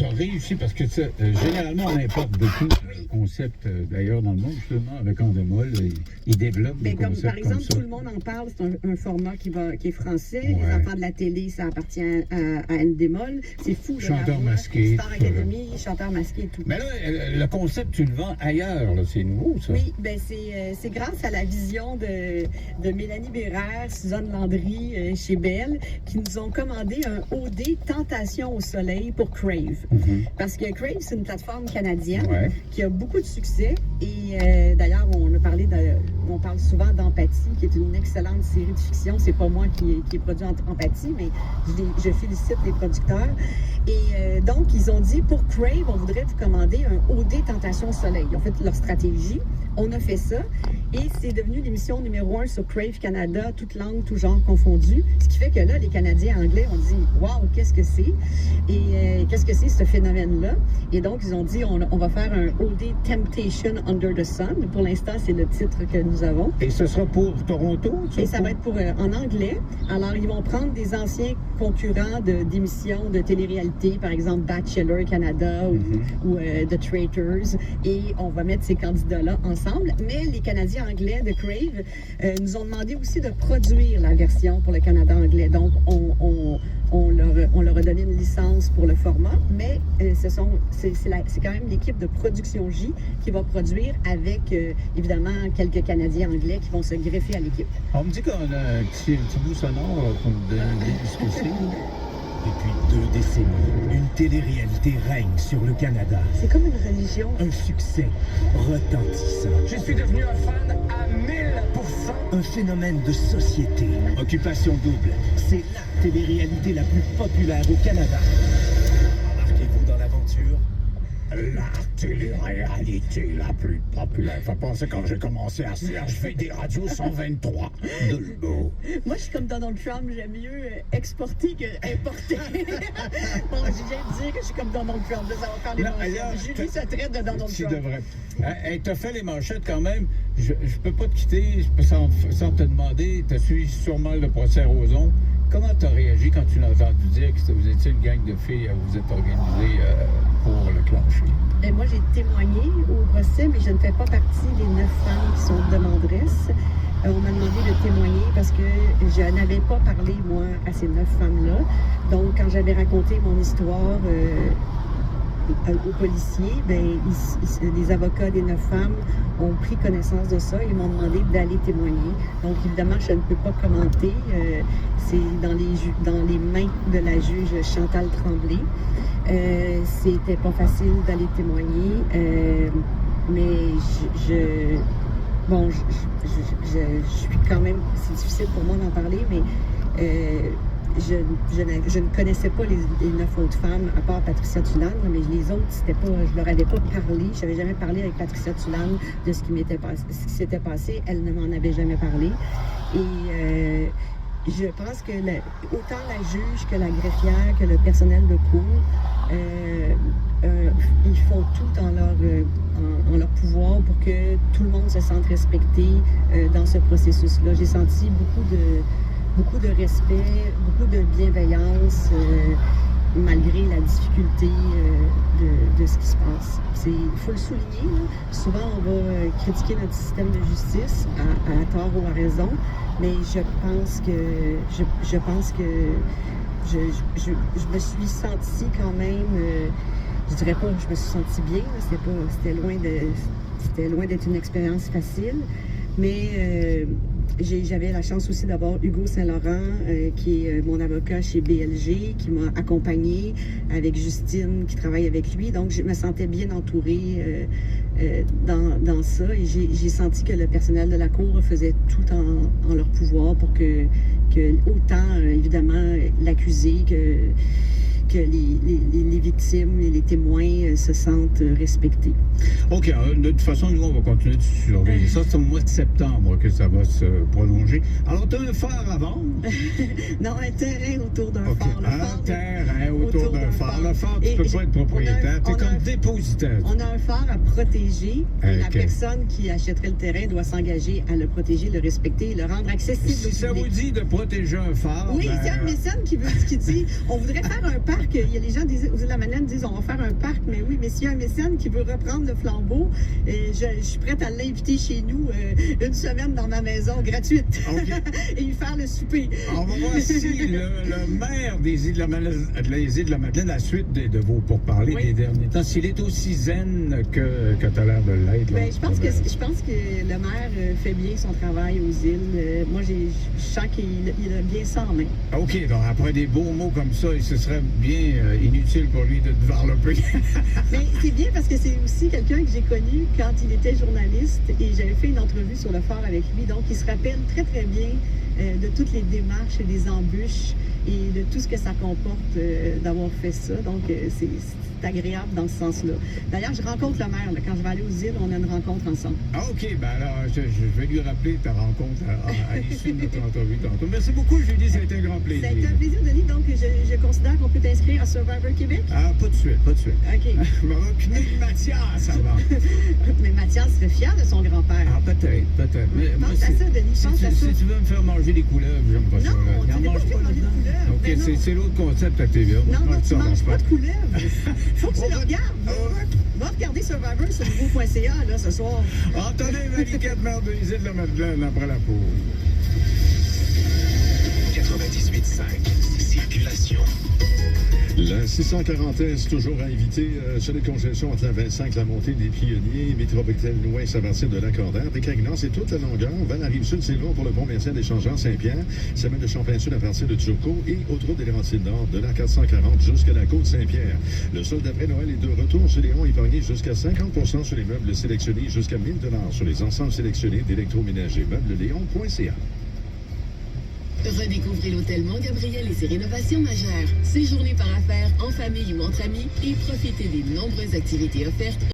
tu as réussi parce que généralement, on importe beaucoup de concepts, d'ailleurs, dans le monde, justement, avec Endemol. Ils développent des concepts par exemple, comme ça. tout le monde en parle. C'est un format qui est français. Ouais. Les enfants de la télé, ça appartient à Endemol. C'est fou. Chanteur masqué. Star Academy, chanteur masqué et tout. Mais là, le concept, tu le vends ailleurs. Là, c'est nouveau, ça. Oui, ben c'est grâce à la vision de Mélanie Bérère, Suzanne Landry chez Bell, qui nous ont commandé un OD Tentation au soleil pour Crave. Parce que Crave, c'est une plateforme canadienne qui a beaucoup de succès. Et d'ailleurs, on parle souvent d'Empathie, qui est une excellente série de fiction. C'est pas moi qui ai produit Empathie, mais je félicite les producteurs. Et donc, ils ont dit, pour Crave, on voudrait vous commander un OD Tentation au soleil. Ils ont fait leur stratégie. On a fait ça. Et c'est devenu l'émission numéro 1 sur Crave Canada, toutes langues, tout genre confondus. Ce qui fait que là, les Canadiens anglais ont dit « Wow, qu'est-ce que c'est? » Et qu'est-ce que c'est ce phénomène-là? Et donc, ils ont dit on va faire un OD Temptation Under the Sun. Pour l'instant, c'est le titre que nous avons. Et ce sera pour Toronto? Et ça va être en anglais. Alors, ils vont prendre des anciens concurrents d'émissions de télé-réalité, par exemple Bachelor Canada ou The Traitors. Et on va mettre ces candidats-là ensemble. Mais les Canadiens anglais de Crave nous ont demandé aussi de produire la version pour le Canada anglais. Donc, on leur a donné une licence pour le format, mais c'est quand même l'équipe de Production J qui va produire avec, évidemment, quelques Canadiens anglais qui vont se greffer à l'équipe. On me dit qu'on a un petit bout sonore pour nous donner une idée de ce que c'est. Depuis 2 décennies, une télé-réalité règne sur le Canada. C'est comme une religion. Un succès retentissant. Je suis devenu un fan à 1000%. Un phénomène de société. Occupation double. C'est la télé-réalité la plus populaire au Canada. Embarquez-vous dans l'aventure. La télé-réalité la plus populaire. Fait penser quand j'ai commencé à CHV des radios 123 de l'eau. Moi, je suis comme Donald Trump, j'aime mieux exporter que importer. Bon, je viens de dire que je suis comme Donald Trump, là, ça va faire les manchettes. Julie se traite de Donald Trump. Tu devrais. Hey, t'as fait les manchettes quand même. Je peux pas te quitter sans te demander. T'as suivi sûrement le procès Roson. Comment tu as réagi quand tu l'as entendu dire que vous étiez une gang de filles à vous êtes organisées pour le clencher? Et moi, j'ai témoigné au procès, mais je ne fais pas partie des 9 femmes qui sont demanderesses. On m'a demandé de témoigner parce que je n'avais pas parlé, moi, à ces 9 femmes-là. Donc, quand j'avais raconté mon histoire aux policiers, les avocats des 9 femmes ont pris connaissance de ça et m'ont demandé d'aller témoigner. Donc, évidemment, je ne peux pas commenter. C'est dans les mains de la juge Chantal Tremblay. C'était pas facile d'aller témoigner, mais je suis quand même, c'est difficile pour moi d'en parler, mais je ne connaissais pas les 9 autres femmes, à part Patricia Tulane, mais les autres, je leur avais pas parlé. Je n'avais jamais parlé avec Patricia Tulane de ce qui s'était passé. Elle ne m'en avait jamais parlé. Et je pense que autant la juge que la greffière, que le personnel de cour, ils font tout en leur pouvoir pour que tout le monde se sente respecté dans ce processus-là. J'ai senti beaucoup de respect, beaucoup de bienveillance, malgré la difficulté de ce qui se passe. Il faut le souligner, là. Souvent on va critiquer notre système de justice à tort ou à raison, mais je pense que je me suis sentie quand même, je dirais pas que je me suis sentie bien, c'était loin d'être une expérience facile, mais j'avais la chance aussi d'avoir Hugo Saint-Laurent, qui est mon avocat chez BLG, qui m'a accompagnée avec Justine, qui travaille avec lui. Donc, je me sentais bien entourée dans ça. Et j'ai senti que le personnel de la Cour faisait tout en leur pouvoir pour que autant, évidemment, l'accusé que les victimes et les témoins se sentent respectés. OK. De toute façon, nous, on va continuer de surveiller ça. C'est au mois de septembre que ça va se prolonger. Alors, tu as un phare à vendre? Non, un terrain autour d'un phare. Un terrain autour d'un phare. Le phare, tu ne peux pas être propriétaire. Tu es comme dépositaire. On a un phare à protéger. Et la personne qui achèterait le terrain doit s'engager à le protéger, le respecter et le rendre accessible. Si ça vous dit de protéger un phare... Oui, c'est un mécène qui dit on voudrait faire un parc parc, il y a les gens aux îles de la Madeleine disent on va faire un parc, mais oui, mais s'il y a un mécène qui veut reprendre le flambeau, je suis prête à l'inviter chez nous une semaine dans ma maison gratuite et lui faire le souper. On va voir si le maire des îles de la Madeleine, à la suite de vos pourparlers des derniers temps, s'il est aussi zen que tu as l'air de l'être. Ben, je pense que le maire fait bien son travail aux îles. Moi, je sens qu'il a bien ça en main. OK, donc après des beaux mots comme ça, ce serait bien inutile pour lui de développer. Mais c'est bien parce que c'est aussi quelqu'un que j'ai connu quand il était journaliste et j'avais fait une entrevue sur le phare avec lui. Donc, il se rappelle très, très bien de toutes les démarches et des embûches et de tout ce que ça comporte d'avoir fait ça. Donc, c'est agréable dans ce sens-là. D'ailleurs, je rencontre le maire. Là, quand je vais aller aux îles, on a une rencontre ensemble. Ah, OK. Ben alors, je vais lui rappeler ta rencontre à l'issue de notre entrevue tantôt. Merci beaucoup, Julie. Ça a été un grand plaisir. Ça a été un plaisir, Denis. Donc, je considère qu'on peut t'inscrire à Survivor Québec? Ah, pas de suite. OK. Je me reconnais de Mathias avant. Mais Mathias serait fier de son grand-père. Ah, peut-être. Mais pense à ça, Denis. Pense à ça. Si tu veux me faire manger des couleuvres, j'aime pas ça. Non, tu n'as pas fait manger de couleuvres. OK, c'est l'autre concept à TVA. Non, tu ne manges pas de couleuvres. Faut que tu le regardes. Va regarder Survivor sur nouveau.ca là, ce soir. Entendez Maliquette, maire de l'île de la Madeleine, après la pause. 98.5, circulation. La 640 est toujours à éviter sur les congestions entre la 25, la montée des Pionniers, métropolitaine ouest à partir de l'Accordaire, des Carignan, c'est toute la longueur. Vers la rive sud, c'est long pour le pont Mercier d'échangeant Saint-Pierre. Ça mène de Champlain-Sud à partir de Turcot et autour des Laurentides Nord de la 440 jusqu'à la côte Saint-Pierre. Le solde d'après Noël est de retour sur les ronds épargnés jusqu'à 50% sur les meubles sélectionnés, jusqu'à 1 000 $ sur les ensembles sélectionnés d'électroménager meubles-léon.ca. Redécouvrez l'hôtel Mont-Gabriel et ses rénovations majeures. Séjournez par affaires, en famille ou entre amis et profitez des nombreuses activités offertes